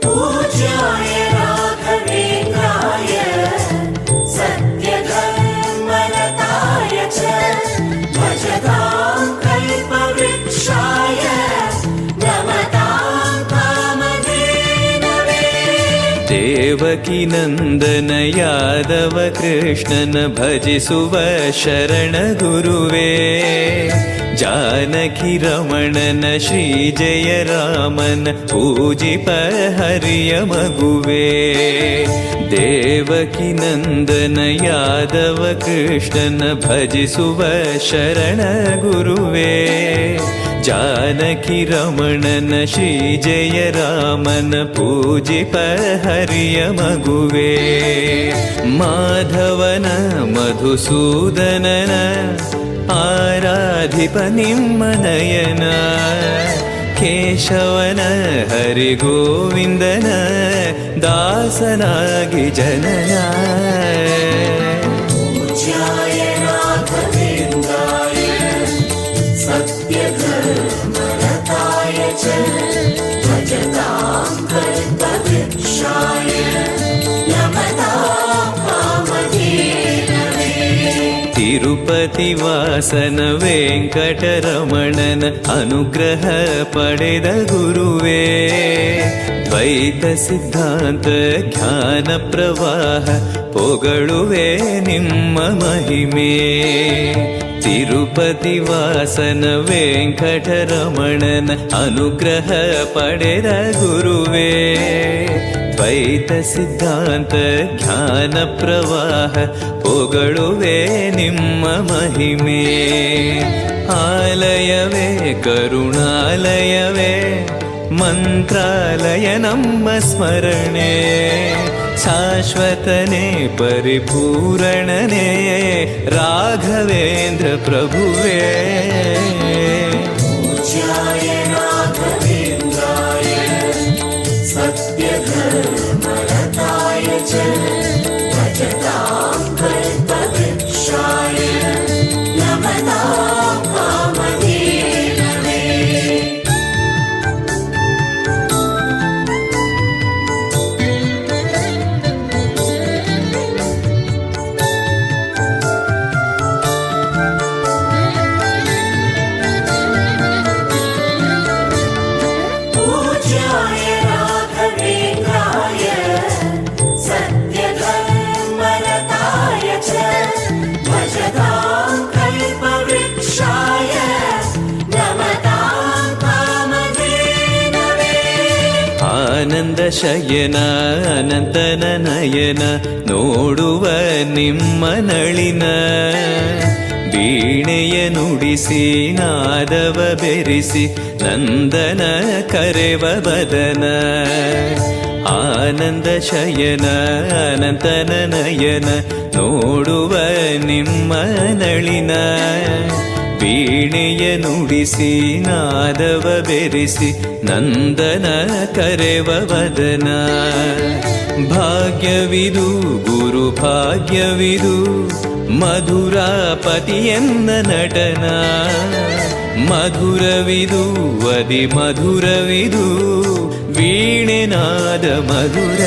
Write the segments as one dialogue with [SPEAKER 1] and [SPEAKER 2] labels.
[SPEAKER 1] पूज्याय राघवेन्द्राय सत्यधर्मरताय च भजतां कल्पवृक्षाय नमतां कामधेनवे।
[SPEAKER 2] देवकी नंदन यादव कृष्णन भजिसुव शरण गुरुवे जानकी रमणन श्री जय रामन पूजिप हरिय मगुवे। देवकी नंदन यादव कृष्णन भजिसुव शरण गुरुवे जानकी रमणन श्री जय रामन पूजिप हरिय मगुवे। माधवन मधुसूदनन आराधिप निम्मनयन केशवन हरिगोविन्दन दासनागि जनन।
[SPEAKER 1] पूज्याय राघवेन्द्राय सत्यधर्मरताय च भजतां कल्पवृक्षाय नमतां कामधेनवे।
[SPEAKER 2] तिरुपति वासन वेंकटरमणन अनुग्रह पडेद गुरुवे द्वैत सिद्धांत ज्ञान प्रवाह पोगळुवे निम्म महिमे। तिरुपति वासन वेंकटरमणन अनुग्रह पडेद गुरुवे द्वैत सिद्धांत ज्ञान प्रवाह पोगळुवे निम्म महिमे। आलयवे करुणालयवे मंत्रालय नम्म स्मरणे शाश्वतने परिपूरणने राघवेन्द्र प्रभुवे।
[SPEAKER 1] पूज्याय राघवेन्द्राय सत्यधर्मरताय च भजतां कल्पवृक्षाय नमतां कामधेनवे। पूज्याय राघवेन्द्राय सत्यधर्मरताय च भजतां कल्पवृक्षाय नमतां कामधेनवे।
[SPEAKER 2] आनंद शयन अनंतन नयन नोडुव निम्म नಳಿನ ವೀಣೆಯ ನುಡಿಸಿ ನಾದವ ಬೆರಿಸಿ ನಂದನ ಕರೆವ ಬದನ ಆನಂದ ಶಯನ ಅನಂತನ ನಯನ ನೋಡುವ ನಿಮ್ಮ ನಳಿನ ವೀಣೆಯ ನುಡಿಸಿ ನಾದವ ಬೆರಿಸಿ ನಂದನ ಕರೆವ ವದನ ಭಾಗ್ಯವಿದು ಗುರು ಭಾಗ್ಯವಿದು ಮಧುರಾಪತಿಯನ್ನ ನಟನ ಮಧುರವಿದು ಅದಿ ಮಧುರವಿದು ವೀಣೆನಾದ ಮಧುರ.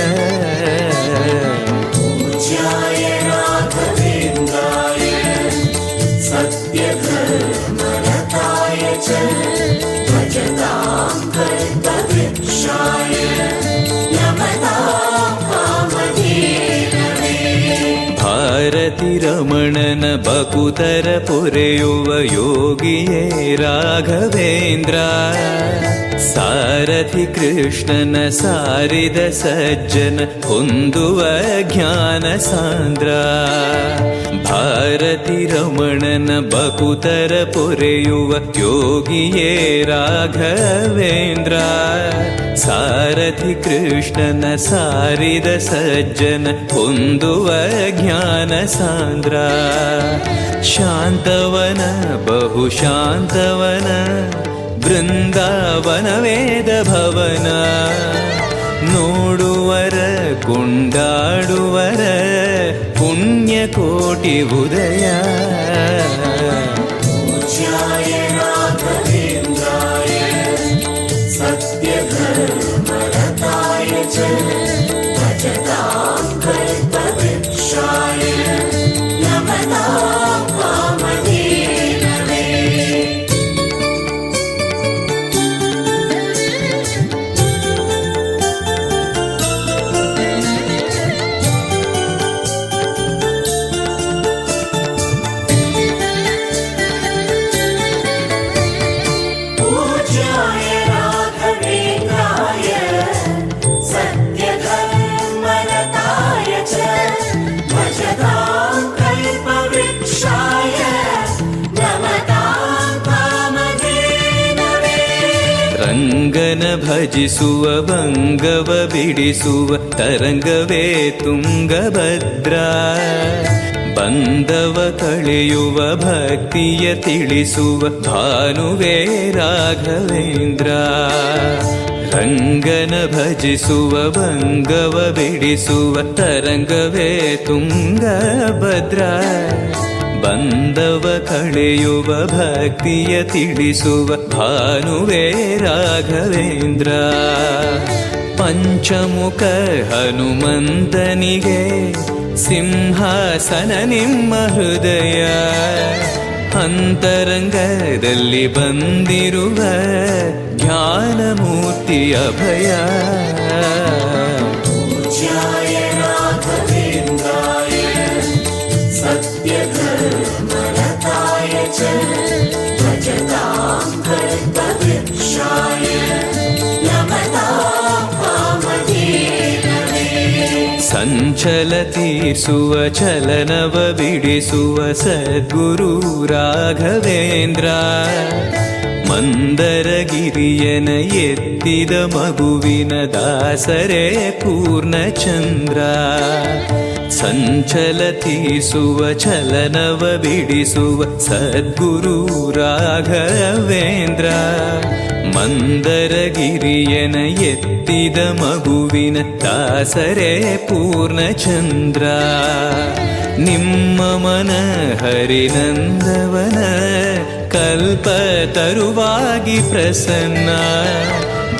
[SPEAKER 1] पूज्याय राघवेन्द्राय सत्यधर्मरताय च भजतां कल्पवृक्षाय नमतां कामधेनवे।
[SPEAKER 2] ಭಾರತಿ ರಮಣನ ಬಕುತರ ಪೊರೆಯುವ ಯೋಗಿಯೇ ರಾಘವೇಂದ್ರ ಸಾರಥಿ ಕೃಷ್ಣನ ಸಾರಿದ ಸಜ್ಜನ ಹೊಂದುವ ಜ್ಞಾನ ಸಾಂದ್ರ. ಭಾರತಿ ರಮಣನ ಬಕುತರ ಪೊರೆಯುವ ಯೋಗಿಯೇ ರಾಘವೇಂದ್ರ ಸಾರಥಿ ಕೃಷ್ಣನ ಸಾರಿದ ಸಜ್ಜನ ಹೊಂದುವ ಜ್ಞಾನ ಸಾಂದ್ರ. ಶಾಂತವನ ಬಹು ಶಾಂತವನ ಬೃಂದಾವನ ವೇದ ಭವನ ನೋಡುವರ ಕೊಂಡಾಡುವರ ಪುಣ್ಯಕೋಟಿ ಉದಯ.
[SPEAKER 1] पूज्याय राघवेन्द्राय सत्यधर्मरताय च
[SPEAKER 2] ಭಜಿಸುವ ಭಂಗವ ಬಿಡಿಸುವ ತರಂಗವೇ ತುಂಗಭದ್ರಾ. ಬಂಧವ ಕಳೆಯುವ ಭಕ್ತಿಯ ತಿಳಿಸುವ ಭಾನುವೇ ರಾಘವೇಂದ್ರ. ರಂಗನ ಭಜಿಸುವ ಭಂಗವ ಬಿಡಿಸುವ ತರಂಗವೇ ತುಂಗಭದ್ರಾ. ಬಂಧವ ಕಳೆಯುವ ಭಕ್ತಿಯ ತಿಳಿಸುವ ಭಾನುವೇ ರಾಘವೇಂದ್ರ. ಪಂಚಮುಖ ಹನುಮಂತನಿಗೆ ಸಿಂಹಾಸನ ನಿಮ್ಮ ಹೃದಯ. ಅಂತರಂಗದಲ್ಲಿ ಬಂದಿರುವ ಜ್ಞಾನಮೂರ್ತಿ ಅಭಯ.
[SPEAKER 1] पूज्याय राघवेन्द्राय सत्यधर्मरताय च भजतां कल्पवृक्षाय नमतां कामधेनवे.
[SPEAKER 2] ಸಂಚಲ ತೀರಿಸುವ ಚಲನವ ಬಿಡಿಸುವ ಸದ್ಗುರು ರಾಘವೇಂದ್ರ. ಮಂದರಗಿರಿಯನ ಎತ್ತಿದ ಮಗುವಿನ ದಾಸರೇ ಪೂರ್ಣಚಂದ್ರ. ಸಂಚಲ ತೀರಿಸುವ ಚಲನವ ಬಿಡಿಸುವ ಸದ್ಗುರು ರಾಘವೇಂದ್ರ. ಮಂದರಗಿರಿಯನ ಎತ್ತಿದ ಮಗುವಿನ ದಾಸರೇ ಪೂರ್ಣಚಂದ್ರ. ನಿಮ್ಮ ಮನ ಹರಿನಂದವನ ಕಲ್ಪ ತರುವಾಗಿ ಪ್ರಸನ್ನ.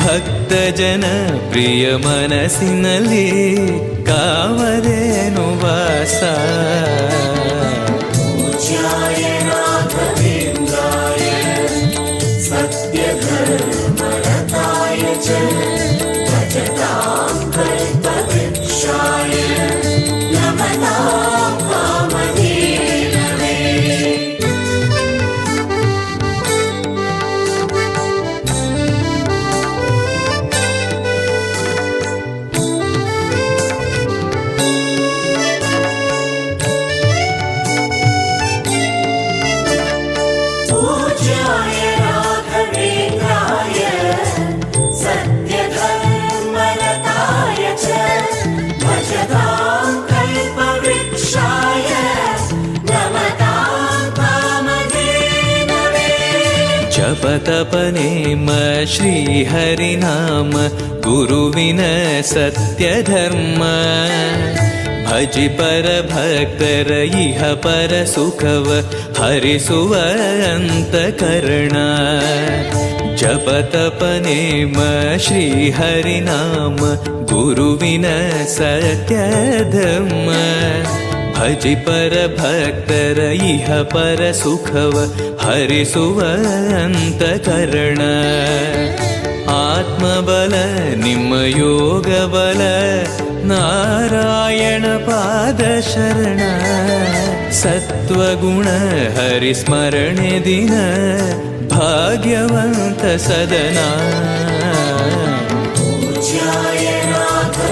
[SPEAKER 2] ಭಕ್ತ ಜನ ಪ್ರಿಯ ಮನಸ್ಸಿನಲ್ಲಿ ಕಾಮಧೇನು ವಾಸ.
[SPEAKER 1] पूज्याय राघवेन्द्राय सत्यधर्मरताय च भजतां कल्पवृक्षाय नमतां कामधेनवे. पूज्याय राघवेन्द्राय सत्यधर्मरताय च भजतां कल्पवृक्षाय नमतां कामधेनवे.
[SPEAKER 2] ಜಪತಪ ನೇಮ ಶ್ರೀಹರಿನಾಮ ಗುರುವಿನ ಸತ್ಯಧರ್ಮ. ಭಜಿ ಪರ ಭಕ್ತರ ಇಹ ಪರ ಸುಖವ ಹರಿಸುವ ಅಂತಕರಣ. ಜಪತಪ ನೇಮ ಶ್ರೀಹರಿನಾಮ ಗುರುವಿನ ಸತ್ಯಧರ್ಮ. ಭಜಿ ಪರ ಭಕ್ತರ ಇಹ ಪರ ಸುಖವ ಹರಿಸುವ ಅಂತಕರಣ. ಆತ್ಮಬಲ ನಿಮ್ಮ ಯೋಗ ಬಲ ನಾರಾಯಣ ಪಾದ ಶರಣ. ಸತ್ವಗುಣ ಹರಿಸ್ಮರಣೆ ದಿನ ಭಾಗ್ಯವಂತ ಸದನ.
[SPEAKER 1] पूज्याय राघवेन्द्राय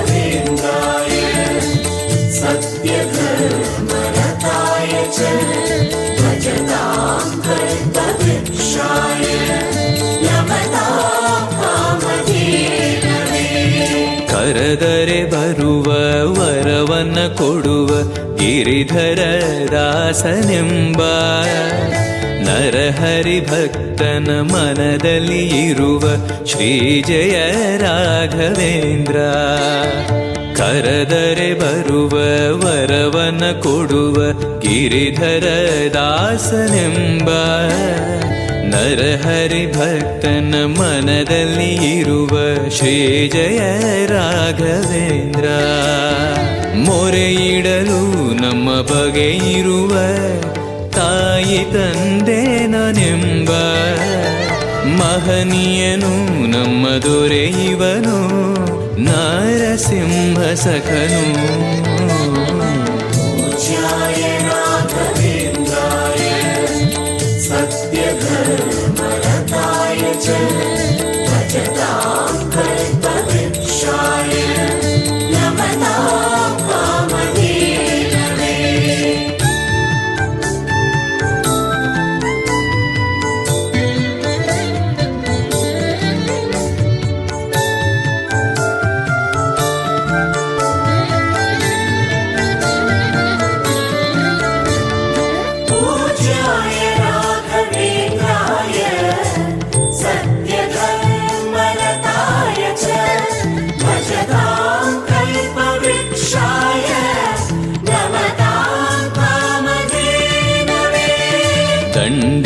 [SPEAKER 1] सत्यधर्मरताय च भजतां कल्पवृक्षाय नमतां कामधेनवे.
[SPEAKER 2] ಕರೆದರೆ ಬರುವ ವರವನ್ನ ಕೊಡುವ ಗಿರಿಧರ ದಾಸನೆಂಬ. ನರಹರಿ ಭಕ್ತನ ಮನದಲ್ಲಿ ಇರುವ ಶ್ರೀ ಜಯ ರಾಘವೇಂದ್ರ. ಕರೆದರೆ ಬರುವ ವರವನ ಕೊಡುವ ಗಿರಿಧರ ದಾಸನೆಂಬ. ನರಹರಿ ಭಕ್ತನ ಮನದಲ್ಲಿ ಇರುವ ಶ್ರೀ ಜಯ ರಾಘವೇಂದ್ರ. ಮೊರೆಯಿಡಲು ನಮ್ಮ ಬಗೆ ಇರುವ ತಾಯಿ ತಂದೆ ನಾನೆಂಬ. ಮಹನೀಯನು ನಮ್ಮ ದೊರೆ ಇವನು ನಾರಸಿಂಹ ಸಖನು.
[SPEAKER 1] पूज्याय राघवेन्द्राय सत्यधर्मरताय च भजतां कल्पवृक्षाय नमतां कामधेनवे.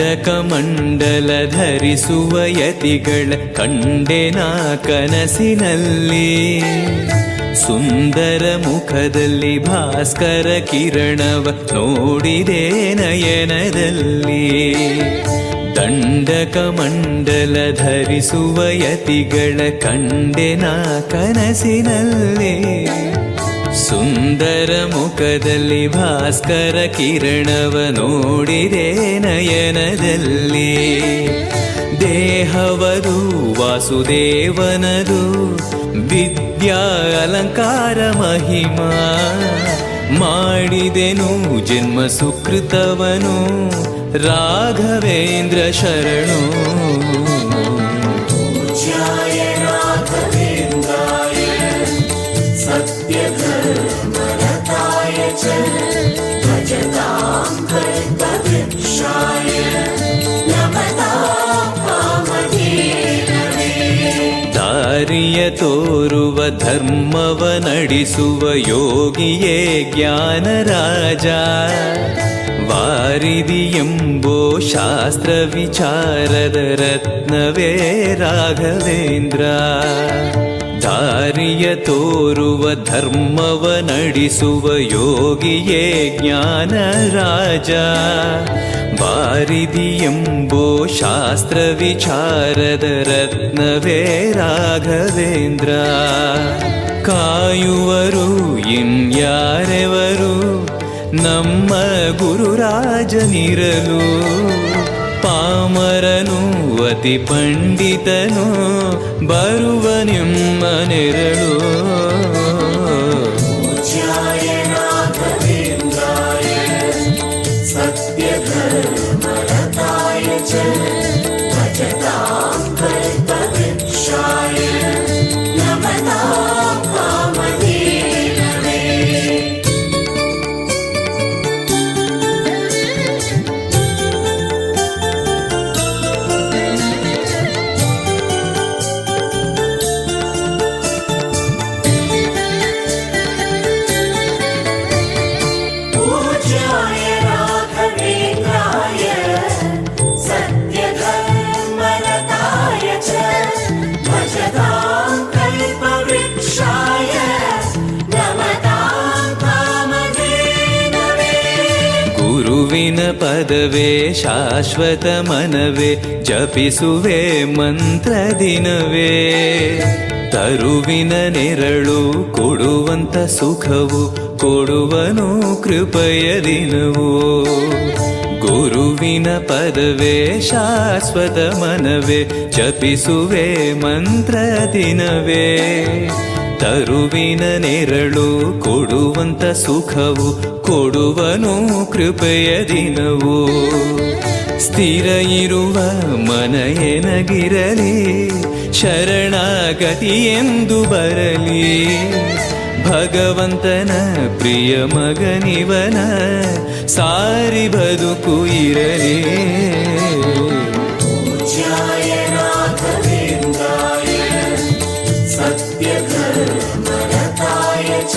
[SPEAKER 2] ದಂಡಕಮಂಡಲ ಧರಿಸುವ ಯತಿಗಳ ಕಂಡೆನ ಕನಸಿನಲ್ಲಿ. ಸುಂದರ ಮುಖದಲ್ಲಿ ಭಾಸ್ಕರ ಕಿರಣವ ನೋಡಿದೆ ನಯನದಲ್ಲಿ. ದಂಡಕಮಂಡಲ ಧರಿಸುವ ಯತಿಗಳ ಕಂಡೆನ ಕನಸಿನಲ್ಲಿ. ಸುಂದರ ಮುಖದಲ್ಲಿ ಭಾಸ್ಕರ ಕಿರಣವ ನೋಡಿದೆ ನಯನದಲ್ಲಿ. ದೇಹವದು ವಾಸುದೇವನದು ವಿದ್ಯಾ ಅಲಂಕಾರ ಮಹಿಮಾ. ಮಾಡಿದೆನು ಜನ್ಮ ಸುಕೃತವನು ರಾಘವೇಂದ್ರ ಶರಣು.
[SPEAKER 1] पूज्याय राघवेन्द्राय सत्यधर्मरताय च भजतां कल्पवृक्षाय नमतां कामधेनवे.
[SPEAKER 2] ದಾರಿಯ ತೋರುವ ಧರ್ಮವ ನಡೆಸುವ ಯೋಗಿಯೇ ಜ್ಞಾನರಾಜ. ವಾರಿದಿ ಎಂಬೋ ಶಾಸ್ತ್ರ ವಿಚಾರದ ರತ್ನವೇ ರಾಘವೇಂದ್ರ. ದಾರಿಯ ತೋರುವ ಧರ್ಮವ ನಡೆಸುವ ಯೋಗಿಯೇ ಜ್ಞಾನರಾಜ. ವಾರಿದಿ ಎಂಬೋ ಶಾಸ್ತ್ರ ವಿಚಾರದ ರತ್ನವೇ ರಾಘವೇಂದ್ರ. ಕಾಯುವರು ಇನ್ಯಾರೆವರು ನಮ್ಮ ಗುರುರಾಜನಿರಲು. ಪಾಮರನು ಅತಿ ಪಂಡಿತನು ಬರುವ ನಿಮ್ಮ ನೆರಳು.
[SPEAKER 1] पूज्याय राघवेन्द्राय सत्यधर्मरताय च भजतां कल्पवृक्षाय नमतां कामधेनवे. पूज्याय राघवेन्द्राय सत्यधर्मरताय च भजतां कल्पवृक्षाय नमतां कामधेनवे.
[SPEAKER 2] ಗುರುವಿನ ಪದವೇ ಶಾಶ್ವತ ಮನವೇ ಜಪಿಸುವೆ ಮಂತ್ರ ದಿನವೇ. ತರುವಿನ ನೆರಳು ಕೊಡುವಂತ ಸುಖವು ಕೊಡುವನು ಕೃಪೆಯ ದಿನವೂ. ಗುರುವಿನ ಪದವೇ ಶಾಶ್ವತ ಮನವೇ ಜಪಿಸುವೆ ಮಂತ್ರ ದಿನವೇ. ತರುವಿನ ನೆರಳು ಕೊಡುವಂತ ಸುಖವು ಕೊಡುವನು ಕೃಪೆಯ ದಿನವೂ. ಸ್ಥಿರ ಇರುವ ಮನ ಎನಗಿರಲಿ ಶರಣಾಗತಿ ಎಂದು ಬರಲಿ. ಭಗವಂತನ ಪ್ರಿಯ ಮಗನಿವನ ಸಾರಿ ಬದುಕು ಇರಲಿ.
[SPEAKER 1] पूज्याय राघवेन्द्राय सत्यधर्मरताय च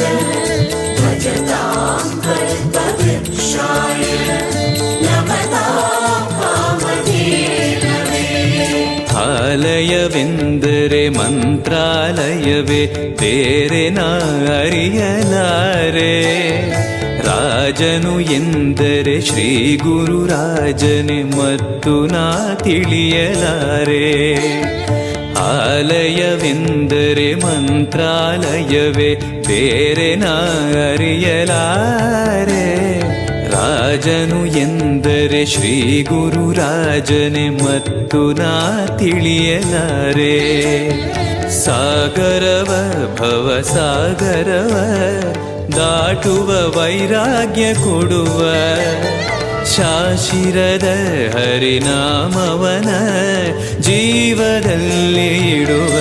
[SPEAKER 1] भजतां कल्पवृक्षाय नमतां कामधेनवे.
[SPEAKER 2] ಆಲಯವೆಂದರೆ ಮಂತ್ರಾಲಯವೇ ಬೇರೆ ನಾ ಅರಿಯಲಾರೆ. ರಾಜನು ಎಂದರೆ ಶ್ರೀ ಗುರುರಾಜನೇ ಮತ್ತು ನಾ ತಿಳಿಯಲಾರೆ. ಆಲಯವೆಂದರೆ ಮಂತ್ರಾಲಯವೇ ಬೇರೆ ನಾ ಅರಿಯಲಾರೆ. ರಾಜನು ಎಂದರೆ ಶ್ರೀ ಗುರುರಾಜನೇ ಮತ್ತು ನಾ ತಿಳಿಯಲಾರೆ. ಸಾಗರವ ಭವ ಸಾಗರವ ದಾಟುವ ವೈರಾಗ್ಯ ಕೊಡುವ ಶಾಶಿರದ ಹರಿನಾಮವನ ಜೀವದಲ್ಲಿ ಇಡುವ.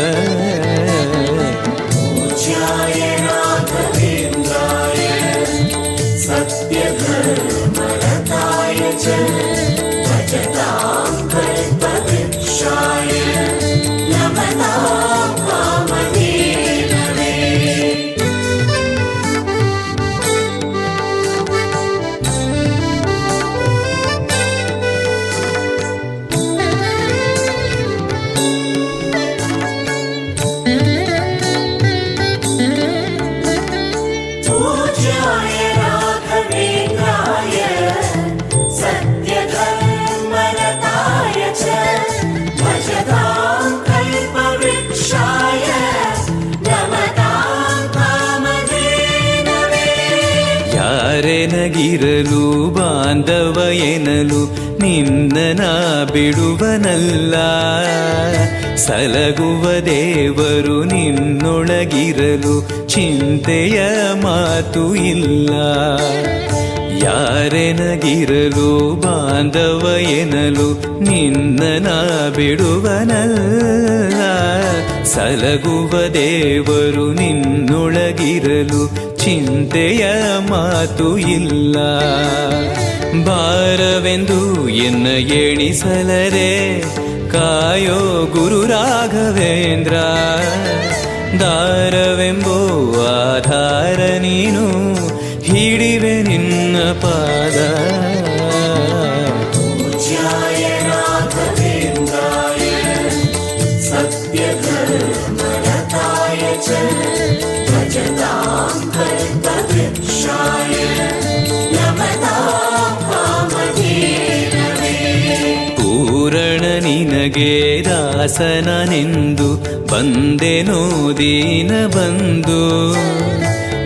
[SPEAKER 1] पूज्याय राघवेन्द्राय सत्यधर्मरताय च भजतां कल्पवृक्षाय नमतां कामधेनवे.
[SPEAKER 2] ಯಾರೆನಗಿರಲು ಬಾಂಧವ ಎನಲು ನಿನ್ನ ಬಿಡುವನಲ್ಲ. ಸಲಗುವ ದೇವರು ನಿನ್ನೊಳಗಿರಲು ಚಿಂತೆಯ ಮಾತು ಇಲ್ಲ. ಯಾರೆನಗಿರಲು ಬಾಂಧವ ಎನಲು ನಿನ್ನ ಬಿಡುವನಲ್ಲ. ಸಲಗುವ ದೇವರು ನಿನ್ನೊಳಗಿರಲು ಚಿಂತೆಯ ಮಾತು ಇಲ್ಲ. ಭಾರವೆಂದು ಎನ್ನ ಎಣಿಸಲರೆ ಕಾಯೋ ಗುರು ರಾಘವೇಂದ್ರ. ದಾರವೆಂಬೋ ಆಧಾರ ನೀನು ಹಿಡಿವೆ ನಿನ್ನ ಪಾದ.
[SPEAKER 1] पूज्याय राघवेन्द्राय सत्यधर्मरताय च भजतां कल्पवृक्षाय नमतां कामधेनवे.
[SPEAKER 2] ಪೂರಣ ನಿನಗೆ ದಾಸನನೆಂದು ಬಂದೆನೋ ದೀನ ಬಂದು.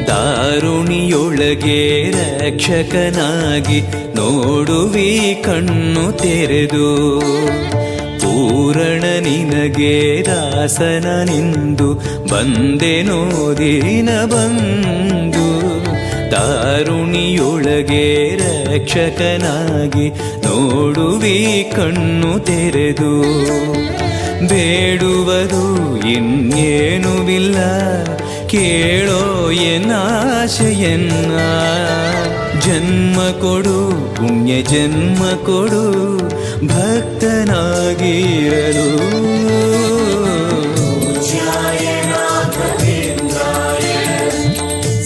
[SPEAKER 2] ದಾರುಣಿಯೊಳಗೆ ರಕ್ಷಕನಾಗಿ ನೋಡುವಿ ಕಣ್ಣು ತೆರೆದು. ಪೂರಣ ನಿನಗೆ ದಾಸನನೆಂದು ಬಂದೆನೋ ದೀನ ಬಂದು. ದಾರುಣಿಯೊಳಗೆ ರಕ್ಷಕನಾಗಿ ನೋಡುವಿ ಕಣ್ಣು ತೆರೆದು. ಬೇಡುವುದು ಇನ್ನೇನುವಿಲ್ಲ ಕೇಳೋ ಎನ್ನಾಶೆಯನ್ನ. ಜನ್ಮ ಕೊಡು ಪುಣ್ಯ ಜನ್ಮ ಕೊಡು ಭಕ್ತನಾಗಿರಲು.
[SPEAKER 1] पूज्याय राघवेन्द्राय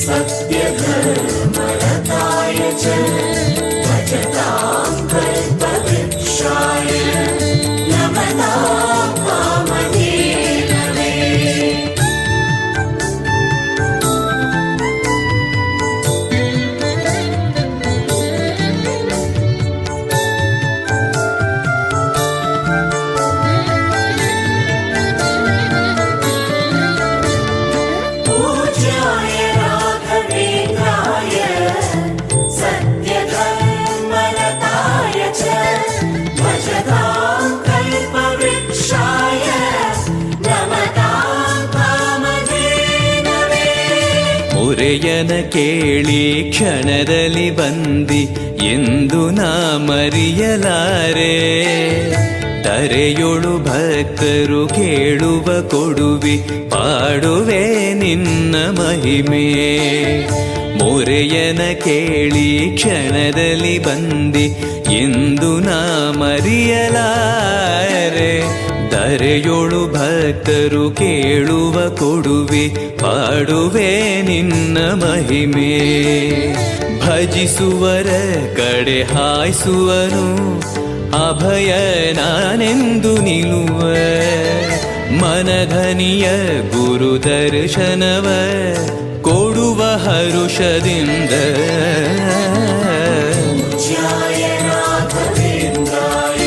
[SPEAKER 1] सत्यधर्मरताय च भजतां कल्पवृक्षाय नमतां कामधेनवे. पूज्याय राघवेन्द्राय सत्यधर्मरताय च भजतां कल्पवृक्षाय नमतां कामधेनवे.
[SPEAKER 2] ಮೊರೆಯನ ಕೇಳಿ ಕ್ಷಣದಲ್ಲಿ ಬಂದಿ ಎಂದು ನಾ ಮರೆಯಲಾರೆ. ತರೆಯೊಳು ಭಕ್ತರು ಕೇಳುವ ಕೊಡುವಿ ಪಾಡುವೆ ನಿನ್ನ ಮಹಿಮೆ. ಮೊರೆಯನ ಕೇಳಿ ಕ್ಷಣದಲ್ಲಿ ಬಂದಿ ಎಂದು ನಾ ಮರೆಯಲಾರೆ. ಧರೆಯೊಳು ಭಕ್ತರು ಕೇಳುವ ಕೊಡುವೆ ಪಾಡುವೆ ನಿನ್ನ ಮಹಿಮೆ. ಭಜಿಸುವರ ಕಡೆ ಹಾಯಿಸುವನು ಅಭಯ ನಾನೆಂದು ನಿಲ್ಲುವ. ಮನಧನಿಯ ಗುರು ದರ್ಶನವ ಕೊಡುವ ಹರುಷದಿಂದ.
[SPEAKER 1] पूज्याय राघवेन्द्राय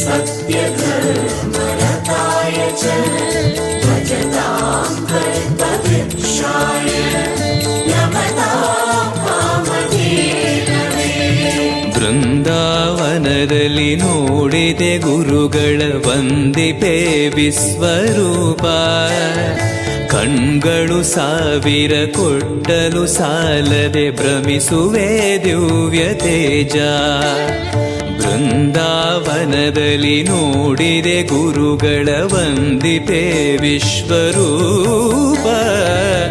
[SPEAKER 1] सत्यधर्मरताय च भजतां कल्पवृक्षाय नमतां कामधेनवे.
[SPEAKER 2] ಬೃಂದಾವನದಲ್ಲಿ ನೋಡಿದೆ ಗುರುಗಳ ವಂದಿಪೆ ವಿಶ್ವರೂಪ. ಕಣ್ಗಳು ಸಾವಿರ ಕೊಟ್ಟಲು ಸಾಲದೆ ಭ್ರಮಿಸುವೆ ದಿವ್ಯ ತೇಜ. ಬೃಂದಾವನದಲ್ಲಿ ನೋಡಿದೆ ಗುರುಗಳ ವಂದಿಪೆ ವಿಶ್ವರೂಪ.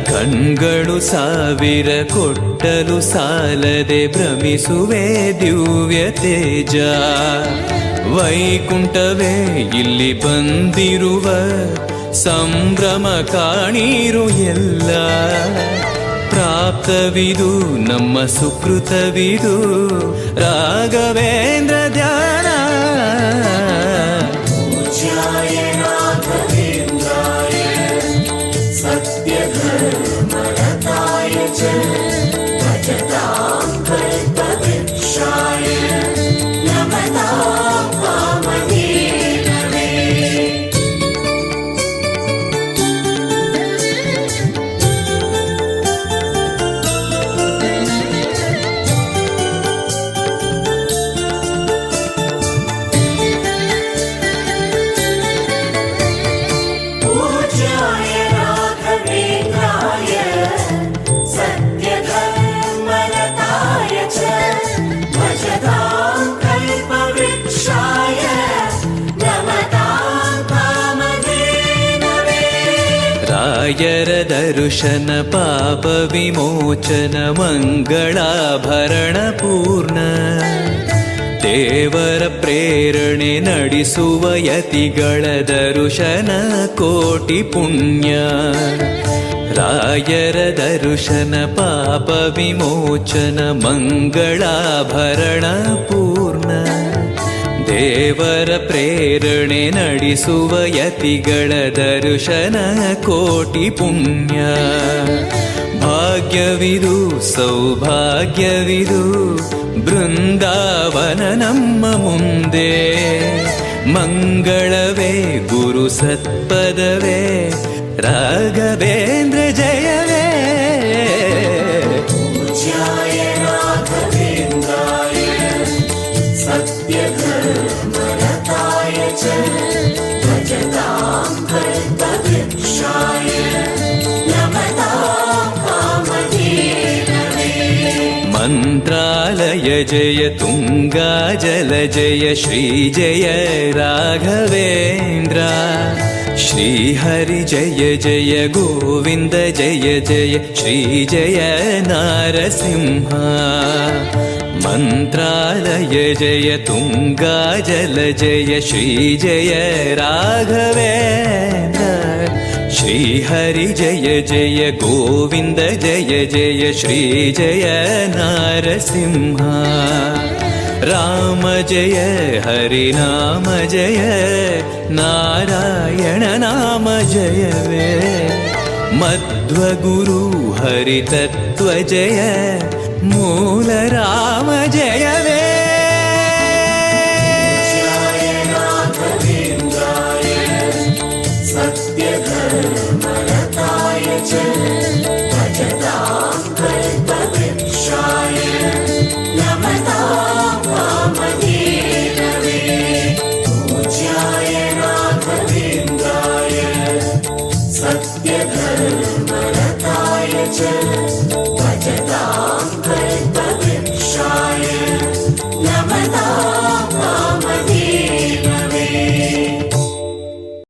[SPEAKER 2] ಕಣ್ಗಳು ಸಾವಿರ ಕೊಟ್ಟಲು ಸಾಲದೆ ಭ್ರಮಿಸುವೆ ದಿವ್ಯ ತೇಜ. ವೈಕುಂಠವೇ ಇಲ್ಲಿ ಬಂದಿರುವ ಸಂಭ್ರಮ ಕಾಣಿರು ಎಲ್ಲ. ಪ್ರಾಪ್ತವಿದು ನಮ್ಮ ಸುಕೃತವಿದು ರಾಘವೇಂದ್ರ ಧ್ಯಾನ.
[SPEAKER 1] पूज्याय राघवेन्द्राय सत्यधर्मरताय च भजतां कल्पवृक्षाय नमतां कामधेनवे.
[SPEAKER 2] दर्शन पाप विमोचन मंगलाभरण पूर्ण ದೇವರ ಪ್ರೇರಣೆ ನಡೆಸುವ ಯತಿಗಳ ದರ್ಶನ ಕೋಟಿ ಪುಣ್ಯ ರಾಯರ ದರ್ಶನ ಪಾಪ ವಿಮೋಚನ ಮಂಗಳಾಭರಣ ಪೂರ್ಣ ದೇವರ ಪ್ರೇರಣೆ ನಡೆಸುವ ಯತಿಗಳ ದರ್ಶನ ಕೋಟಿ ಪುಣ್ಯ ಭಾಗ್ಯವಿದು ಸೌಭಾಗ್ಯವಿದು ಬೃಂದಾವನ ನಮ್ಮ ಮುಂದೆ ಮಂಗಳವೇ ಗುರು ಸತ್ಪದವೇ ರಾಘವೇಂದ್ರ ಜಯವೇ
[SPEAKER 1] पूज्याय राघवेन्द्राय सत्यधर्मरताय च भजतां कल्पवृक्षाय नमतां कामधेनवे
[SPEAKER 2] ಮಂತ್ರಾಲಯ ಜಯ ತುಂಗಾ ಜಲ ಜಯ ಶ್ರೀ ಜಯ ರಾಘವೇಂದ್ರ ಶ್ರೀ ಹರಿ ಜಯ ಜಯ ಗೋವಿಂದ ಜಯ ಜಯ ಶ್ರೀ ಜಯ ನಾರಸಿಂಹ ಮಂತ್ರಾಲಯ ಜಯ ತುಂಗಾ ಜಲ ಜಯ ಶ್ರೀ ಜಯ ರಾಘವೇಂದ್ರ ಶ್ರೀ ಹರಿ ಜಯ ಜಯ ಗೋವಿಂದ ಜಯ ಜಯ ಶ್ರೀ ಜಯ ನಾರಸಿಂಹ ರಾಮ ಜಯ ಹರಿ ನಾಮ ಜಯ ನಾರಾಯಣ ನಾಮ ಜಯವೇ ಮಧ್ವಗುರು ಹರಿ ತತ್ವ ಜಯ ಮೂಲ ರಾಮ ಜಯವೇ
[SPEAKER 1] पूज्याय राघवेन्द्राय सत्यधर्मरताय च भजतां कल्पवृक्षाय नमतां कामधेनवे पूज्याय राघवेन्द्राय सत्यधर्मरताय च